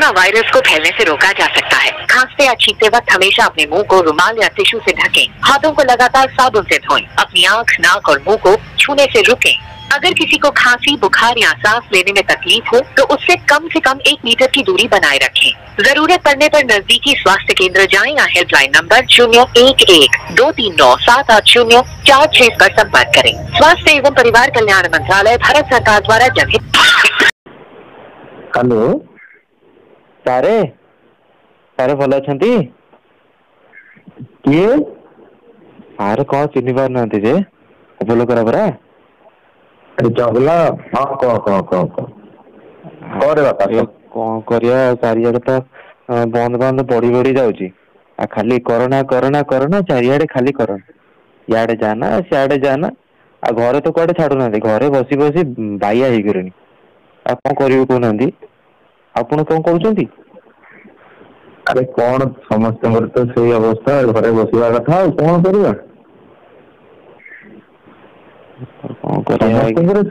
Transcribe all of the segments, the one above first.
Corona virus को फैलने से रोका जा सकता है। खांसते या छींकते वक्त हमेशा अपने मुंह को रुमाल या टिश्यू से ढकें। हाथों को लगातार साबुन से धोएं। अपनी आंख, नाक और मुंह को छूने से रुकें। अगर किसी को खांसी, बुखार या सांस लेने में तकलीफ हो तो उससे कम से कम 1 मीटर की दूरी बनाए रखें। जरूरत पड़ने पर नजदीकी स्वास्थ्य केंद्र जाएं या हेल्पलाइन नंबर 011-239-780-46 पर संपर्क करें। स्वास्थ्य एवं परिवार कल्याण मंत्रालय, भारत सरकार द्वारा जनहित। हेलो सारे सारे भल अच्छा किए सारे कौन चिन्ह पार ना जे बोलो करा परा चगला। हाँ कह कह कह करे बापा कौन करिया चारियाडे तो बंद बंद बढ़ी बढ़ी जाऊची आ खाली कोरोना कोरोना कोरोना चारियाडे खाली कोरोना याडे जाना सियाडे जाना आ घरे तो कुआडे छाड़ू ना घरे बसी बसी बाइया हो गरे आ कौन करियो कहना आपण कौन करूछंती। अरे कौन समस्त तो से अवस्था घरे बसवा कथा कौन करवा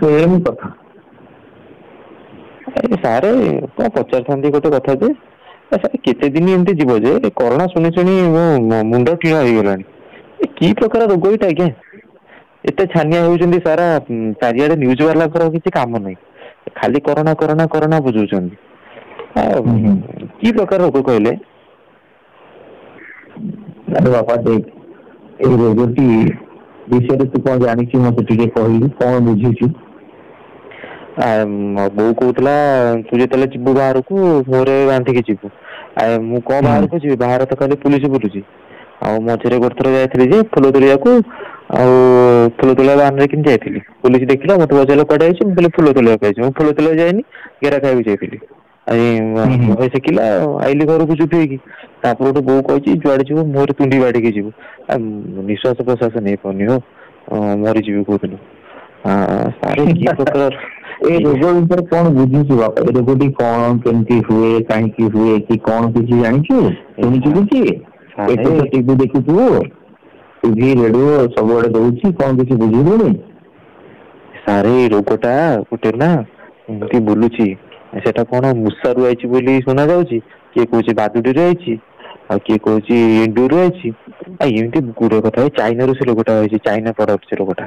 सेम कथा सारे कौन पचार गोटे कथा जे सारे केते दिन एमती जीव जे कोरोना शुणी शुणी मो मुंड टीणा हो गला कि प्रकार रोग ये आज्ञा एत छानिया होउछंती सारा चारियाडे न्यूज वाला किसी काम नहीं खाली कोरोना कोरोना कोरोना बुझुछंती कि प्रकार रोग कहले। अरे बापा देख ए रोगटी विषय तू कौन जानी मत कहलु कौन बुझी बो कहला तू जो जीवु बाहर को मोरे बांधिकी जीवु मु कौन बाहर को जी बाहर तो खाली पुलिस बुलूची आ मझे गोटे थर जाइली फुल तोलिया को फुल तोलिया बाहर कि जाइली पुलिस देखला मत पचारे कड़े आई फुल तोलिया फुल तोलिया जाइनी घेरा खाई जाइली शिखिला आईली घर को चुप होगी बो कही जुआड़े जीव मुहर तुंडी बाड़िकी जीव निश्वास प्रश्वास नहीं पानी हो मरीजी कहूँ सारे कि प्रकार ए रोग विषय कौन बुझी बापा ए रोगटी कौन केमती हुए कहीं हुए कि कौन किसी जानिछु शुणिछु किसी टीवी देखु टीवी रेडियो सब आड़े दउछि कौन किसी बुझिबुनी सारे रोगटा गोटे ना एमती बुलुची सेटा कौन मुसारू आई बोली सुना जाउची किए कहूँ बादुडी आई आ किए कहूँ इंडूर आई एमती गुड़े कथा चाइना रू से रोगटा आई चाइना प्रोडक्ट से रोगटा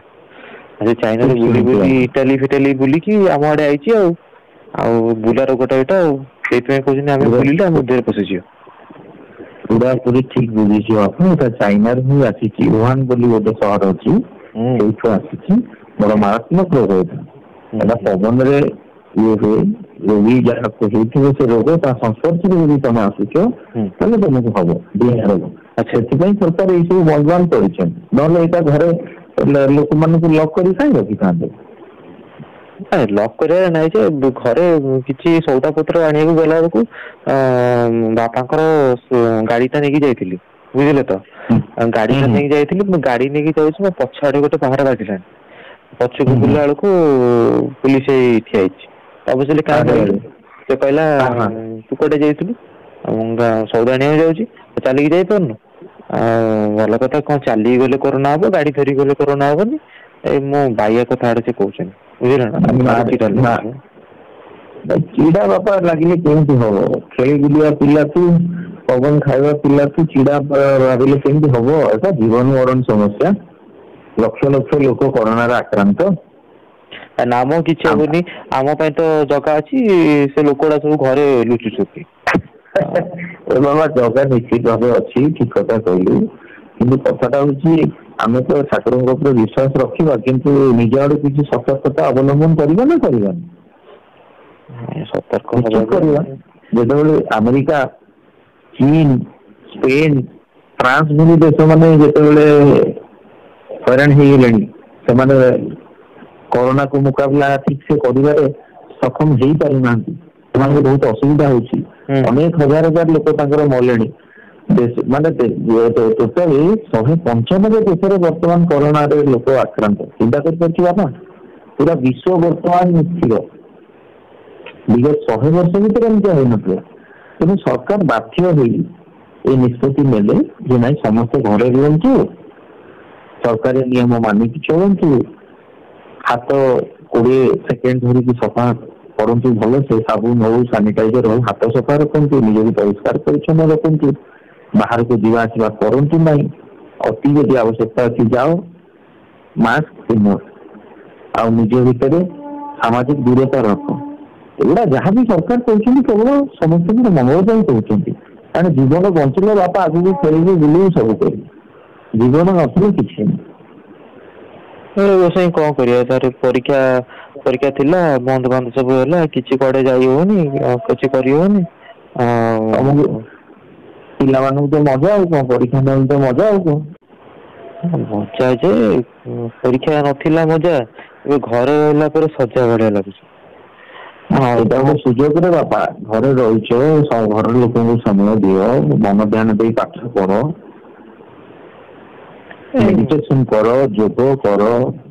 चाइना रू बुली बुली इटाली फिटाली बुलिकी आम आड़े आई बुला रोगटा यहाँ कहते आम बुलिले आम देह पशिज पूरा पूरी ठीक बुझी आप चाइना रू आसी वुहान बोली गोटे सहर अच्छी आसी बड़ मारात्मक रोग होता पवन ये हुए रोगी जहाँ से रोग संस्पर्श में तुम आसुच तुमको हम डीएनए रोग से सरकार ये सब बंद बांध कर घरे लोक मान लक कर रखी था लक कर घरे किसी सौदा पत्र आने गला बेलू बापा गाड़ीटा नहीं जाइली बुझे तो गाड़ीटा नहीं जाइली गाड़ी नहीं जाऊँ पछ आड़े गोटे बाहर बाजिला पछक बुला बेलू पुलिस ठिया अवश्य क्या से कहला तू कटे जाइलु सौदा आने जाऊँगी चलिकी जापरनु भल कथा कौन चली गले कोरोना हम गाड़ी धरी गले कोरोना हेनी मो बाइया कथा आड़े से कहते बुझे चिड़ा बापा लगे केमती हम खेल बुलिया पिला तू पवन खाଇବା पिला तू चिड़ा भाविले केमती हम एटा जीवन मरण समस्या लक्ष लक्ष लोक कोरोना आक्रांत नाम किसी हेनी आम तो जगह अच्छी से लोकड़ा सब घरे लुचुच्च बाबा जगह निश्चित भाव अच्छी ठीक कथा कहलु कि कथाटा हूँ आम तो ठाकुर विश्वास रखा किंतु निज आड़ किसी सतर्कता अवलंबन करवा ना करवा सतर्क जो अमेरिका चीन स्पेन फ्रांस भली देश मैंने जिते हैरान हो कोरोना को मुकाबला ठीक से कर सक्षम हो पारि ना बहुत असुविधा होची अनेक हजार हजार लोक मले माने टोटाली 195 देश बर्तमान कोरोना लोक आक्रांत चिंता कर पूरा विश्व बर्तमान स्थिर विगत 100 वर्ष भर एमती हो तेणु सरकार बाध्य हो निष्पत्ति नेले जे ना समस्त घरे रुहतु सरकारी नियम मानिक चलतु हाथ 20 सेकेंड धरिकी सफा କରନ୍ତୁ ଭଲ ସେ ସାବୁନ ହଉ ସାନିଟାଇଜର ହଉ ହାତ ସଫା ରଖନ୍ତୁ, ନିଜକୁ ପରିଷ୍କାର ପରିଚ୍ଛନ୍ନ ରଖନ୍ତୁ, ବାହାରକୁ ଯିବା ଆସିବା କରନ୍ତୁ ନାହିଁ, ଅତି ଯଦି ଆବଶ୍ୟକତା ଅଛି ଯାଅ, ମାସ୍କ ପିନ୍ଧ, ଆଉ ନିଜ ଭିତରେ ସାମାଜିକ ଦୂରତା ରଖ। ଏଗୁଡା ଯାହାବି ସରକାର କହୁଛନ୍ତି କେବଳ ସମସ୍ତଙ୍କର ମଙ୍ଗଳ ପାଇଁ କହୁଛନ୍ତି। କାରଣ ଜୀବନ ବଞ୍ଚିଲେ ବାପା ଆଗକୁ ଖେଳିବେ ବୁଲିବେ ସବୁ କରିବେ, ଜୀବନ ନଥିଲେ କିଛି ନାହିଁ। କଣ କରିବା, ତାର ପରୀକ୍ଷା ଥିଲା, ବନ୍ଦ ବାନ୍ଦ ସବୁ ହେଲା, କିଛି କୁଆଡେ ଯାଇ ହଉନି, କିଛି କରି ହଉନି। ତମକୁ ପିଲାମାନଙ୍କୁ ତ ମଜା ଆଉ କଣ, ପରୀକ୍ଷା ନେଲେ ତ ମଜା ଆଉ କଣ। ମଜା ଯେ ପରୀକ୍ଷା ନଥିଲା ମଜା, ଏବେ ଘରେ ରହିଲା ପରେ ସଜା ଭଳିଆ ଲାଗୁଛି। ଏଇଟା ଗୋଟେ ସୁଯୋଗରେ ବାପା, ଘରେ ରହୁଛ, ଘର ଲୋକଙ୍କୁ ସମୟ ଦିଅ, ମନ ଧ୍ୟାନ ଦେଇ ପାଠ ପଢ, ମେଡିଟେସନ କର, ଯୋଗ କର,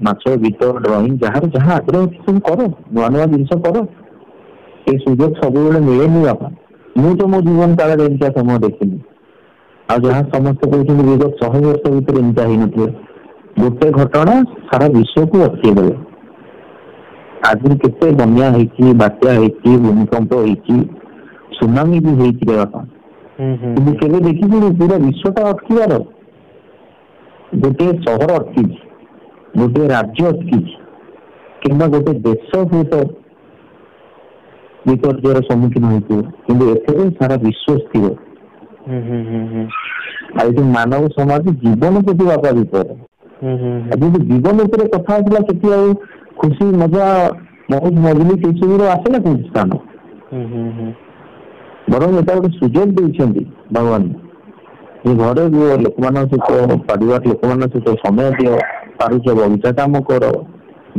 ନାଚ ଗୀତ ଡ୍ରଇଂ ଯାହାର ଯାହା ଆଗ୍ରହ ଅଛି ସବୁ କର, ନୂଆ ନୂଆ ଜିନିଷ କର। ଏ ସୁଯୋଗ ସବୁବେଳେ ମିଳେନି ବାପା। ମୁଁ ତ ମୋ ଜୀବନ କାଳରେ ଏମିତିଆ ସମୟ ଦେଖିନି। ଆଉ ଯାହା ସମସ୍ତେ କହୁଛନ୍ତି ବିଗତ 100 ବର୍ଷ ଭିତରେ ଏମିତିଆ ହେଇନଥିବ। ଗୋଟେ ଘଟଣା ସାରା ବିଶ୍ୱକୁ ଅଟକେଇ ଦେଲା। ଆଗରୁ କେତେ ବନ୍ୟା ହେଇଛି, ବାତ୍ୟା ହେଇଛି, ଭୂମିକମ୍ପ ହେଇଛି, ସୁନାମି ବି ହେଇଛି ରେ ବାପା, କିନ୍ତୁ କେବେ ଦେଖିଛୁ ପୁରା ବିଶ୍ୱଟା ଅଟକିବାର? ଗୋଟିଏ ସହର ଅଟକିଛି, ଗୋଟିଏ ରାଜ୍ୟ ଅଟକିଛି, କିମ୍ବା ଗୋଟେ ଦେଶ ହୁଏତ ବିପର୍ଯ୍ୟୟର ସମ୍ମୁଖୀନ ହେଇଥିବ, କିନ୍ତୁ ଏଥିରେ ସାରା ବିଶ୍ୱ ସ୍ଥିର। ଆଉ ଏଠି ମାନବ ସମାଜ ଜୀବନ ପ୍ରତି ବାପା ବିପଦ। ଯଦି ଜୀବନ ଉପରେ କଥା ଆସିଲା ସେଠି ଆଉ ଖୁସି ମଜା ବହୁତ ମଜଲି ସେସବୁର ଆସିଲା କୋଉଠି ସ୍ଥାନ? ବରଂ ଏଟା ଗୋଟେ ସୁଯୋଗ ଦେଇଛନ୍ତି ଭଗବାନ, ଯେ ଘରେ ରୁହ, ଲୋକମାନଙ୍କ ସହିତ ପରିବାର ଲୋକମାନଙ୍କ ସହିତ ସମୟ ଦିଅ, ପାରୁଛ ବଗିଚା କାମ କର,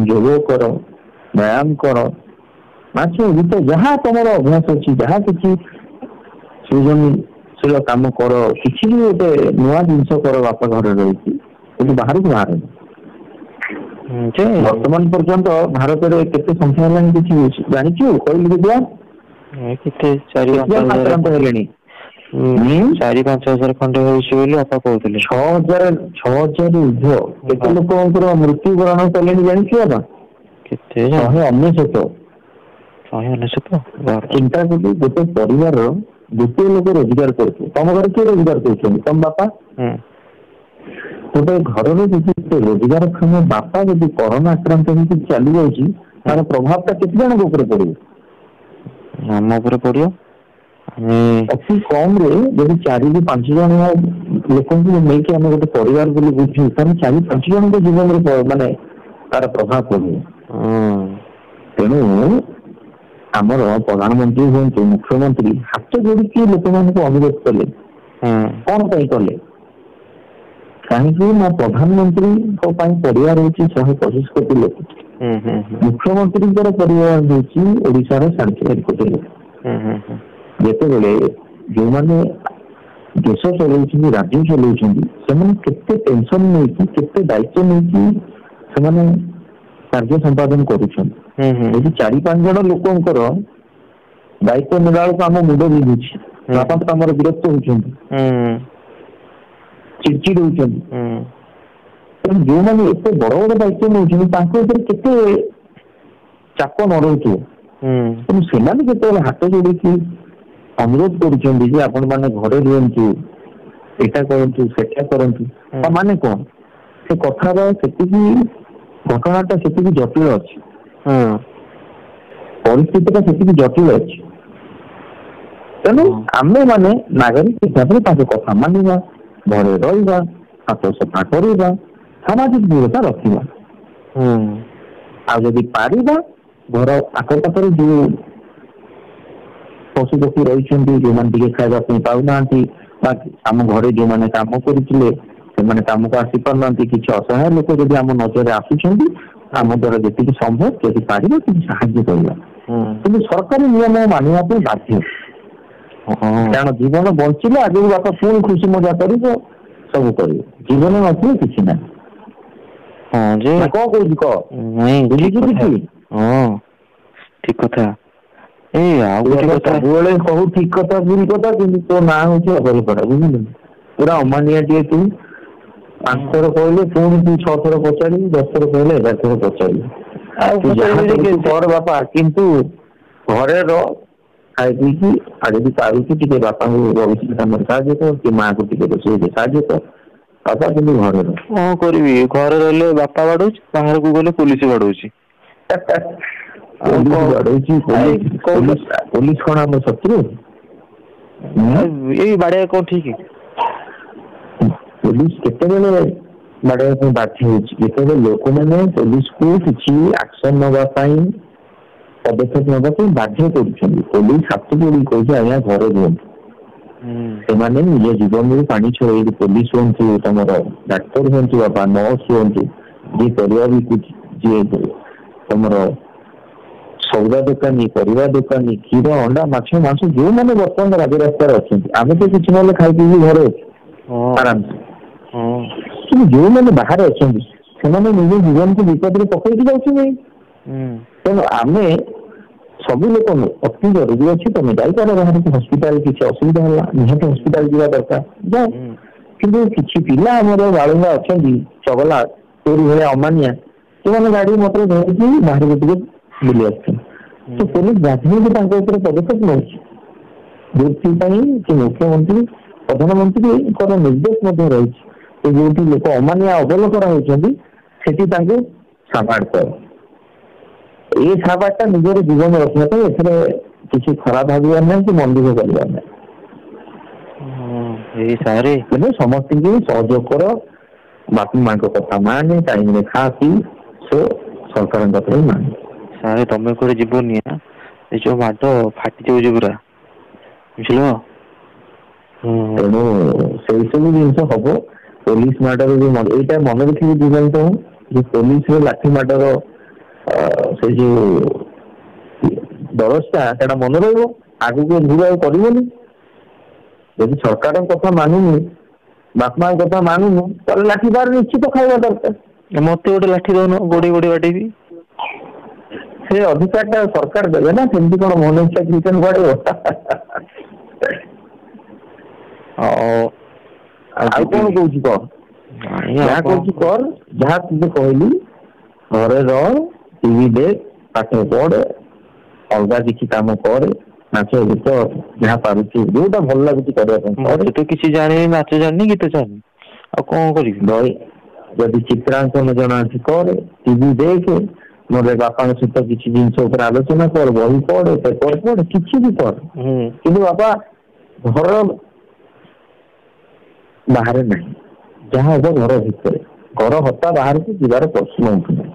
ଯୋଗ କର, ବ୍ୟାୟାମ କର, ନାଚ ଗୀତ ଯାହା ତମର ଅଭ୍ୟାସ ଅଛି, ଯାହା କିଛି ସୃଜନଶୀଳ କାମ କର, କିଛି ବି ଗୋଟେ ନୂଆ ଜିନିଷ କର ବାପା ଘରେ ରହିଛି, କିନ୍ତୁ ବାହାରକୁ ବାହାରେ। ବର୍ତ୍ତମାନ ପର୍ଯ୍ୟନ୍ତ ଭାରତରେ କେତେ ସଂଖ୍ୟା ହେଲାଣି କିଛି ଜାଣିଛୁ? କହିଲି ଦେଖିବା। କେତେ 4-5 ହେଲେଣି? 4-5 ହଜାର ଖଣ୍ଡେ ହଉଛି ବୋଲି ବାପା କହୁଥିଲେ। 6,000 ଉର୍ଦ୍ଧ୍ୱ। କେତେ ଲୋକଙ୍କର ମୃତ୍ୟୁବରଣ କଲେଣି ଜାଣିଛୁ ବାପା? କେତେ? 199। ଚିନ୍ତା କଲି, ଗୋଟେ ପରିବାରର ଗୋଟିଏ ଲୋକ ରୋଜଗାର କରୁଛି, ତମ ଘରେ କିଏ ରୋଜଗାର କରୁଛନ୍ତି? ତମ ବାପା। ଗୋଟେ ଘରର ଯଦି ରୋଜଗାରକ୍ଷମ ବାପା ଯଦି କରୋନା ଆକ୍ରାନ୍ତ ହେଇକି ଚାଲି ଯାଉଛି, ତାର ପ୍ରଭାବ ଟା କେତେ ଜଣଙ୍କ ଉପରେ ପଡିବ? ଆମ ଉପରେ ପଡିବ। ଅତି କମ ରେ ଯଦି 4-5 ଜଣ ଲୋକଙ୍କୁ ନେଇକି ଆମେ ଗୋଟେ ପରିବାର ବୋଲି ବୁଝୁ, ତାହେଲେ 4-5 ଜଣଙ୍କ ଜୀବନରେ ମାନେ ତାର ପ୍ରଭାବ ପଡିବ। ତେଣୁ ଆମର ପ୍ରଧାନମନ୍ତ୍ରୀ ହୁଅନ୍ତୁ, ମୁଖ୍ୟମନ୍ତ୍ରୀ ହାତ ଯୋଡ଼ିକି ଲୋକମାନଙ୍କୁ ଅନୁରୋଧ କଲେ। କଣ ପାଇଁ କଲେ? କାହିଁକି ନା ପ୍ରଧାନମନ୍ତ୍ରୀଙ୍କ ପାଇଁ ପରିବାର ହଉଛି 125 କୋଟି ଲୋକ, ମୁଖ୍ୟମନ୍ତ୍ରୀଙ୍କର ପରିବାର ହଉଛି ଓଡିଶାର 4.5 କୋଟି ଲୋକ। ଯେତେବେଳେ ଯୋଉମାନେ ଦେଶ ଚଳଉଛନ୍ତି, ରାଜ୍ୟ ଚଳଉଛନ୍ତି, ସେମାନେ କେତେ ଟେନସନ ନେଇକି, କେତେ ଦାୟିତ୍ୱ ନେଇକି ସେମାନେ କାର୍ଯ୍ୟ ସମ୍ପାଦନ କରୁଛନ୍ତି। ଯଦି 4-5 ଜଣ ଲୋକଙ୍କର ଦାୟିତ୍ୱ ନେଲା ବେଳକୁ ଆମ ମୁଣ୍ଡ ବିନ୍ଧୁଛି, ବାପା ଆମର ବିରକ୍ତ ହଉଛନ୍ତି, ଚିଡଚିଡ ହଉଛନ୍ତି। ତେଣୁ ଯୋଉମାନେ ଏତେ ବଡ ବଡ ଦାୟିତ୍ୱ ନେଉଛନ୍ତି ତାଙ୍କ ଉପରେ କେତେ ଚାପ ନ ରହୁଥିବ। ତେଣୁ ସେମାନେ ଯେତେବେଳେ ହାତ ଯୋଡିକି ଅନୁରୋଧ କରୁଛନ୍ତି ଯେ ଆପଣ ମାନେ ଘରେ ରୁହନ୍ତୁ, ଏଟା କରନ୍ତୁ, ସେଟା କରନ୍ତୁ, ମାନେ କଣ? ସେ କଥାର ସେତିକି, ଘଟଣାଟା ସେତିକି ଜଟିଳ ଅଛି, ପରିସ୍ଥିତିଟା ସେତିକି ଜଟିଳ ଅଛି। ତେଣୁ ଆମେ ମାନେ ନାଗରିକ ହିସାବରେ ତାଙ୍କ କଥା ମାନିବା, ଘରେ ରହିବା, ହାତ ସଫା କରିବା, ସାମାଜିକ ଦୂରତା ରଖିବା। ଆଉ ଯଦି ପାରିବା ଘର ଆଖପାଖରେ ଯୋଉ ପଶୁ ପକ୍ଷୀ ରହିଛନ୍ତି, ଯୋଉମାନେ ଟିକେ ଖାଇବା ପାଇଁ ପାଉନାହାନ୍ତି, ବା ଆମ ଘରେ ଯୋଉମାନେ କାମ କରୁଥିଲେ ସେମାନେ କାମକୁ ଆସି ପାରୁନାହାନ୍ତି, କିଛି ଅସହାୟ ଲୋକ ଯଦି ଆମ ନଜରରେ ଆସୁଛନ୍ତି, ଆମ ଦ୍ୱାରା ଯେତିକି ସମ୍ଭବ ଯଦି ପାରିବା କିଛି ସାହାଯ୍ୟ କରିବା। କିନ୍ତୁ ସରକାରୀ ନିୟମ ମାନିବା ପାଇଁ ବାଧ୍ୟ। କାରଣ ଜୀବନ ବଞ୍ଚିଲେ ଆଗକୁ ବାପା ପୁଣି ଖୁସି ମଜା କରିବ, ସବୁ କରିବ, ଜୀବନ ନଥିଲେ କିଛି ନାହିଁ। କଣ କହୁଛି କହ? ବୁଝିଛୁ କିଛି? ଠିକ କଥା। ସବୁବେଳେ କହୁ ଠିକ କଥା ଭୁଲ କଥା, କିନ୍ତୁ ତୋ ନାଁ ହଉଛି ଅବହେଳା, ବୁଝିଲୁ? ପୁରା ଅମାନିଆ ଟିଏ ତୁ। 5 ଥର କହିଲେ ପୁଣି ତୁ 6 ଥର ପଚାରିବୁ, 10 ଥର କହିଲେ 11 ଥର ପଚାରିବୁ। ଆଉ କର ବାପା, କିନ୍ତୁ ଘରେ ରହ ଖାଇ ପିଇକି ଆଉ ଯଦି ପାରୁଛି ଟିକେ ବାପାଙ୍କୁ ଭବିଷ୍ୟତ କାମରେ ସାହାଯ୍ୟ କର କି ମାଆକୁ ଟିକେ ରୋଷେଇରେ ସାହାଯ୍ୟ କର ବାପା କିନ୍ତୁ ଘରେ ରହ। କଣ କରିବି ଘରେ ରହିଲେ ବାପା ବାଡଉଛି ବାହାରକୁ ଗଲେ ପୋଲିସ ବାଡଉଛି। ପୋଲିସ ବାଡଉଛି ପୋଲିସ କଣ ଆମ ଶତ୍ରୁ? ଏଇ ବାଡିଆ କଣ ଠିକ? ପୋଲିସ କେତେବେଳେ ବାଡେଇବା ପାଇଁ ବାଧ୍ୟ ହଉଛି ଯେତେବେଳେ ଲୋକମାନେ ପୋଲିସକୁ କିଛି ଆକ୍ସନ ନେବା ପାଇଁ ପଦକ୍ଷେପ ନେବା ପାଇଁ ବାଧ୍ୟ କରୁଛନ୍ତି। ପୋଲିସ ହାତ ଯୋଡିକି କହୁଛି ଆଜ୍ଞା ଘରେ ରୁହନ୍ତୁ। ସେମାନେ ନିଜ ଜୀବନରେ ପାଣି ଛଡେଇ ପୋଲିସ ହୁଅନ୍ତୁ ତମର ଡାକ୍ତର ହୁଅନ୍ତୁ ବାପା ନର୍ସ ହୁଅନ୍ତୁ ଯିଏ ପରିବା ବିକୁଛି ଯିଏ ତମର ସଉଦା ଦୋକାନୀ ପରିବା ଦୋକାନୀ କ୍ଷୀର ଅଣ୍ଡା ମାଛ ମାଂସ ଯୋଉମାନେ ବର୍ତ୍ତମାନ ରାଜରାସ୍ତାରେ ଅଛନ୍ତି ଆମେ ତ କିଛି ନହେଲେ ଖାଇ ପିଇକି ଘରେ ଅଛୁ ଆରାମସେ କିନ୍ତୁ ଯୋଉମାନେ ବାହାରେ ଅଛନ୍ତି ସେମାନେ ନିଜ ଜୀବନକୁ ବିପଦରେ ପକେଇକି ଯାଉଛନ୍ତି। ତେଣୁ ଆମେ ସବୁ ଲୋକ ଅତି ଜରୁରୀ ଅଛି ତମେ ଯାଇପାର ବାହାରକୁ ହସ୍ପିଟାଲ କିଛି ଅସୁବିଧା ହେଲା ନିହାତି ହସ୍ପିଟାଲ ଯିବା ଦରକାର ଯାଅ କିନ୍ତୁ କିଛି ପିଲା ଆମର ବାଳୁଙ୍ଗା ଅଛନ୍ତି ଚଗଲା ଚୋରି ଭଳିଆ ଅମାନିଆ ସେମାନେ ଗାଡି ମଟର ଧରିକି ବାହାରକୁ ଟିକେ ବୁଲି ଆସୁଛନ୍ତି। ତ ପୋଲିସ ବାଧ୍ୟ ହେଇକି ତାଙ୍କ ଉପରେ ପଦକ୍ଷେପ ନେଉଛି ଯୋଉଥିପାଇଁ କି ମୁଖ୍ୟମନ୍ତ୍ରୀ ପ୍ରଧାନମନ୍ତ୍ରୀଙ୍କର ନିର୍ଦ୍ଦେଶ ମଧ୍ୟ ରହିଛି ଯୋଉଠି ଲୋକ ଅମାନିଆ ଅବଲୋକନ ହେଉଛନ୍ତି ସେଠି ତାଙ୍କୁ ସାବାଡ କର। ଏଇ ସାବାଡଟା ନିଜର ଜୀବନ ରଖିବା ପାଇଁ ଏଥିରେ କିଛି ଖରାପ ଭାବିବାର ନାହିଁ କି ମନ ଦୁଃଖ କରିବାର ନାହିଁ। ତେଣୁ ସମସ୍ତଙ୍କୁ ସହଯୋଗ କର ବାପା ମାଙ୍କ କଥା ମାନେ ଟାଇମରେ ଖା ପିଇ ସରକାରଙ୍କ କଥା ମାନେ। ସାରେ ତମେ କୁଆଡେ ଯିବନି ଏ ଯୋଉ ମାଡ ଫାଟି ଯାଉଛି ପୁରା ବୁଝିଲ। ତେଣୁ ସେଇ ସବୁ ଜିନିଷ ହବ। ପୋଲିସ ମାଡର ଯୋଉ ଏଇଟା ମନେ ରଖିକି ଜୀବନ ତ ପୋଲିସର ଲାଠି ମାଡର ସେ ଯୋଉ ବ୍ୟବସ୍ଥା ସେଟା ମନେ ରହିବ ଆଗକୁ ଭୁଲ ଆଉ କରିବନି। ଯଦି ସରକାରଙ୍କ କଥା ମାନୁନି ବାପା ମାଙ୍କ କଥା ମାନୁନୁ ତାହେଲେ ଲାଠି ମାର ନିଶ୍ଚିତ ଖାଇବା ଦରକାର। ମତେ ଗୋଟେ ଲାଠି ଦଉନ ଗୋଡେଇ ଗୋଡେଇ ବାଡେଇବି। ସେ ଅଧିକାର ଟା ସରକାର ଦେବେ ନା ସେମିତି କଣ ମନ ଇଚ୍ଛା କ୍ରିକେଟ ବାଡେଇବ। ଆଉ କଣ କହୁଛି କହ ଯାହା କହୁଛି କର ଯାହା ତତେ କହିଲି ଘରେ ରହ ଟିଭି ଦେଖ ପାଠ ପଢ ଅଲଗା କିଛି କାମ କରେ ନାଚ ଗୀତ ଯାହା ପାରୁଛୁ ଯୋଉଟା ଭଲ ଲାଗୁଛି କରିବା ପାଇଁ। ମତେ ତ କିଛି ଜାଣିନି ନାଚ ଜାଣିନି ଗୀତ ଜାଣିନି ଆଉ କଣ କରିବି। ଯଦି ଚିତ୍ରାଙ୍କନ ଜଣା ଅଛି କରେ ଟିଭି ଦେଖେ ନହେଲେ ବାପାଙ୍କ ସହିତ କିଛି ଜିନିଷ ଉପରେ ଆଲୋଚନା କର ବହି ପଢ ପେପର ପଢ କିଛି ବି କର କିନ୍ତୁ ବାପା ଘର ବାହାରେ ନାହିଁ ଯାହା ହବ ଘର ଭିତରେ ଘର ହତା ବାହାରକୁ ଯିବାର ପ୍ରଶ୍ନ ଉଠୁନାହିଁ।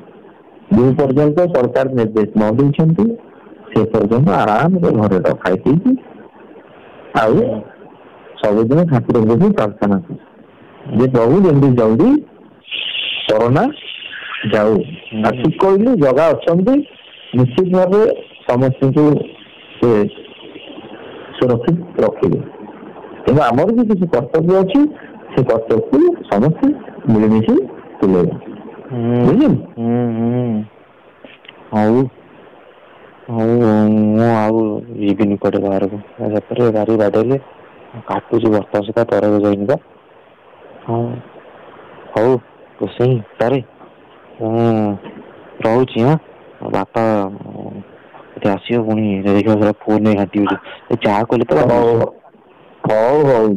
ଯୋଉ ପର୍ଯ୍ୟନ୍ତ ସରକାର ନିର୍ଦ୍ଦେଶ ନ ଦେଇଛନ୍ତି ସେ ପର୍ଯ୍ୟନ୍ତ ଆରାମରେ ଘରେ ଖାଇ ପିଇକି ଆଉ ସବୁଦିନ ଠାକୁରଙ୍କୁ ବି ପ୍ରାର୍ଥନା କରୁ ଯେ ପ୍ରଭୁ ଯେମିତି ଜଲ୍ଦି କରୋନା ଯାଉ। ଆଉ ଠିକ କହିଲୁ ଜଗା ଅଛନ୍ତି ନିଶ୍ଚିତ ଭାବେ ସମସ୍ତଙ୍କୁ ସେ ସୁରକ୍ଷିତ ରଖିବେ। ତେଣୁ ଆମର ବି କିଛି କର୍ତ୍ତବ୍ୟ ଅଛି ସେ କର୍ତ୍ତବ୍ୟକୁ ସମସ୍ତେ ମିଳିମିଶି ତୁଲେଇବା। ହଉ ହଉ ମୁଁ ଆଉ ଯିବିନି କୁଆଡେ ବାହାରକୁ ଗାଡି ବାଡେଇଲେ କାଟୁଛି ବର୍ଷା ସୁଧା ତରକୁ ଯାଇନି ବା। ହଁ ହଉ ରୋଷେଇ ସାରେ ରହୁଛି ବାପା ଆସିବ ପୁଣି ଦେଖିବା ଫୋନ ଘାଣ୍ଟିବ ଚାହା କଲେ ତ। ହଉ ହଉ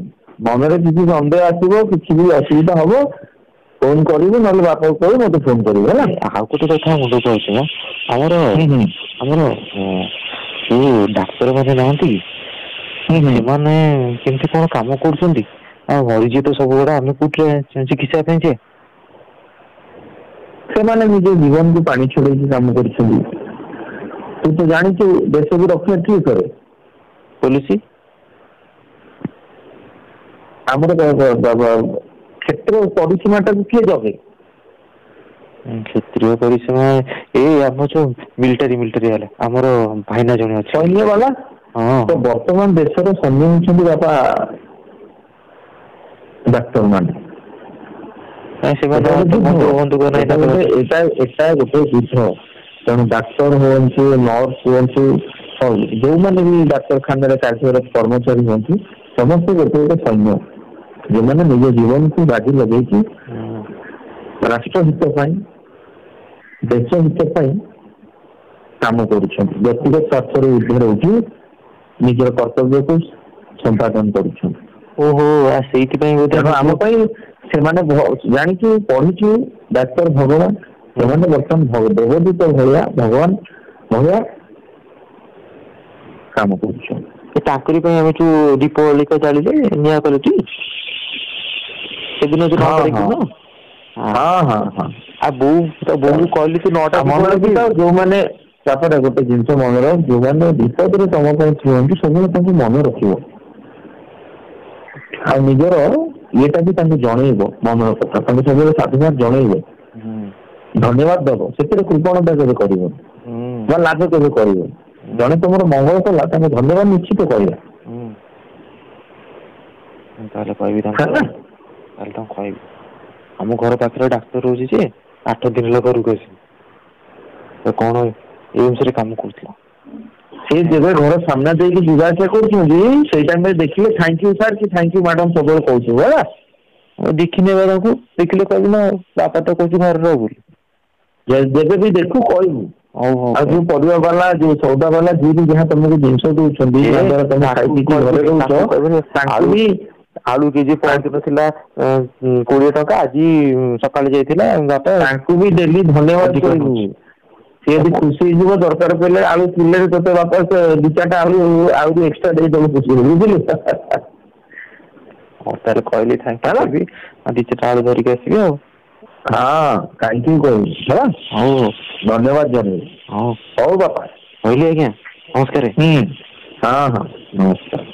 ମନରେ କିଛି ସନ୍ଦେହ ଆସିବ କିଛି ବି ଅସୁବିଧା ହବ ଫୋନ କରିବୁ ନହେଲେ ବାପାକୁ କହିବୁ ମତେ ଫୋନ କରିବୁ ହେଲା। ଆଉ ଗୋଟେ କଥା ମୁଣ୍ଡକୁ ଅଛି ଆମର ଯୋଉ ଡାକ୍ତର ମାନେ ନାହାନ୍ତି ସେମାନେ କେମିତି କଣ କାମ କରୁଛନ୍ତି ଆଉ ମରିଯିବ ତ ସବୁଗୁଡା ଆମେ କୋଉଠି ଚିକିତ୍ସା ପାଇଁ ଯେ ସେମାନେ ନିଜ ଜୀବନକୁ ପାଣି ଛଡେଇକି କାମ କରୁଛନ୍ତି। ତୁ ତ ଜାଣିଛୁ ଦେଶକୁ ରକ୍ଷା କିଏ କରେ? ପୋଲିସ। ଆମର କ୍ଷେତ୍ର ପରିସୀମା ଟାକୁ କିଏ ଜଗେ? କ୍ଷେତ୍ରୀୟ ପରିସୀମା ଏଇ ଆମ ଯୋଉ ମିଲିଟାରୀ ହେଲା ଆମର ଭାଇନା ଜଣେ ଅଛି ସୈନ୍ୟ ବାଲା। ତ ବର୍ତ୍ତମାନ ଦେଶର ସୈନ୍ୟ ହଉଛନ୍ତି ବାପା ଡାକ୍ତର ମାନେ। ଏଟା ଗୋଟେ ଯୁଦ୍ଧ। ତେଣୁ ଡାକ୍ତର ହୁଅନ୍ତୁ ନର୍ସ ହୁଅନ୍ତୁ ଯୋଉମାନେ ବି ଡାକ୍ତରଖାନାରେ କାର୍ଯ୍ୟରତ କର୍ମଚାରୀ ହୁଅନ୍ତୁ ସମସ୍ତେ ଗୋଟେ ଗୋଟେ ସୈନ୍ୟ ଯୋଉମାନେ ନିଜ ଜୀବନକୁ ବାଜି ଲଗେଇକି ରାଷ୍ଟ୍ର ହିତ ପାଇଁ ଦେଶ ହିତ ପାଇଁ काम करुछन व्यक्तिगत स्वार्थ ऊर्ध्वर उठी निजर कर्तव्य को संपादन करुछन। ओहो सेठी पई बोते हम पई से माने जानिछु पढिछु डाक्टर भगवान ସେମାନେ ବର୍ତ୍ତମାନ ଦେବଦୂତ ଭଳିଆ ଭଗବାନ ଭଳିଆ କାମ କରୁଛନ୍ତି। ତାଙ୍କରି ପାଇଁ ଆମେ ଯୋଉ ଦୀପାବଳି ଜାଳିଲେ ନିଆଁ କଲେଟି ସେଦିନ ଯୋଉ ଆଉ ବୋଉ କହିଲି ତୁ 9ଟା ଯୋଉମାନେ ତାପରେ ଗୋଟେ ଜିନିଷ ମନେ ରଖ ଯୋଉମାନେ ବିପଦରେ ତମ ପାଇଁ ଥିଅନ୍ତି ସବୁବେଳେ ତାଙ୍କୁ ମନେ ରଖିବ ଆଉ ନିଜର ଇଏଟା ବି ତାଙ୍କୁ ଜଣେଇବ ମନର କଥା ତାଙ୍କୁ ସବୁବେଳେ ସାଧୁବାଦ ଜଣେଇବ ଧନ୍ୟବାଦ ଦବ ସେଥିରେ କୃପଣତା କେବେ କରିବ ବା ଲାଭ କେବେ କରିବ ଜଣେ ତମର ମଙ୍ଗଳ କଲା ତାଙ୍କୁ ଧନ୍ୟବାଦ ନିଶ୍ଚିତ କହିବା ତାହେଲେ କହିବି ତାହେଲେ କହିବି ଆମ ଘର ପାଖରେ ଡାକ୍ତର ରହୁଛି ଯେ 8 ଦିନ ହେଲା ଘରକୁ ଆସି କଣ ଏଇ ବିଷୟରେ କାମ କରୁଥିଲା ସେ ଯେବେ ଘର ସାମ୍ନା ଦେଇକି ଯିବା ଆସିବା କରୁଛନ୍ତି ସେଇ ଟାଇମରେ ଦେଖିଲେ ଥ୍ୟାଙ୍କ ୟୁ ସାର୍ କି ଥ୍ୟାଙ୍କ ୟୁ ମ୍ୟାଡାମ ସବୁବେଳେ କହୁଛୁ ହେଲା ଦେଖିନେବା ତାଙ୍କୁ ଦେଖିଲେ କହିବି ନା ବାପା ତ କହୁଛି ଘରେ ରହ ବୋଲି ଯେବେ ବି ଦେଖୁ କହିବୁ ଆଉ ଯୋଉ ପରିବା ବାଲା ଯୋଉ ସଉଦା ବାଲା ଯିଏ ବି ଯାହା ତମକୁ ଜିନିଷ ଦଉଛନ୍ତି ତମେ ଖାଇକି ଘରେ ରହୁଛ ତାଙ୍କୁ ବି ଆଳୁ କେଜି ପହଞ୍ଚିନ ଥିଲା 20 ଟଙ୍କା ଆଜି ସକାଳେ ଯାଇଥିଲା ତାଙ୍କୁ ବି ଡେଲି ଧନ୍ୟବାଦ କହିବୁ ସିଏ ଯଦି ଖୁସି ହେଇଯିବ ଦରକାର ପଡ଼ିଲେ ଆଳୁ କିଲେ ତତେ ବାପା 2-4ଟା ଆଳୁ ଆହୁରି ଏକ୍ସଟ୍ରା ଦେଇଦବୁ ଖୁସି ବୁଝିଲୁ ତାହେଲେ କହିଲି ଥ୍ୟାଙ୍କ ୟୁ 2-4ଟା ଆଳୁ ଧରିକି ଆସିବି ଆଉ ହଁ କାହିଁକି କହିବି ହେଲା ହଉ ଧନ୍ୟବାଦ ଜଣେଇବି ହଉ ବାପା ରହିଲି ଆଜ୍ଞା ନମସ୍କାର ହଁ ନମସ୍କାର।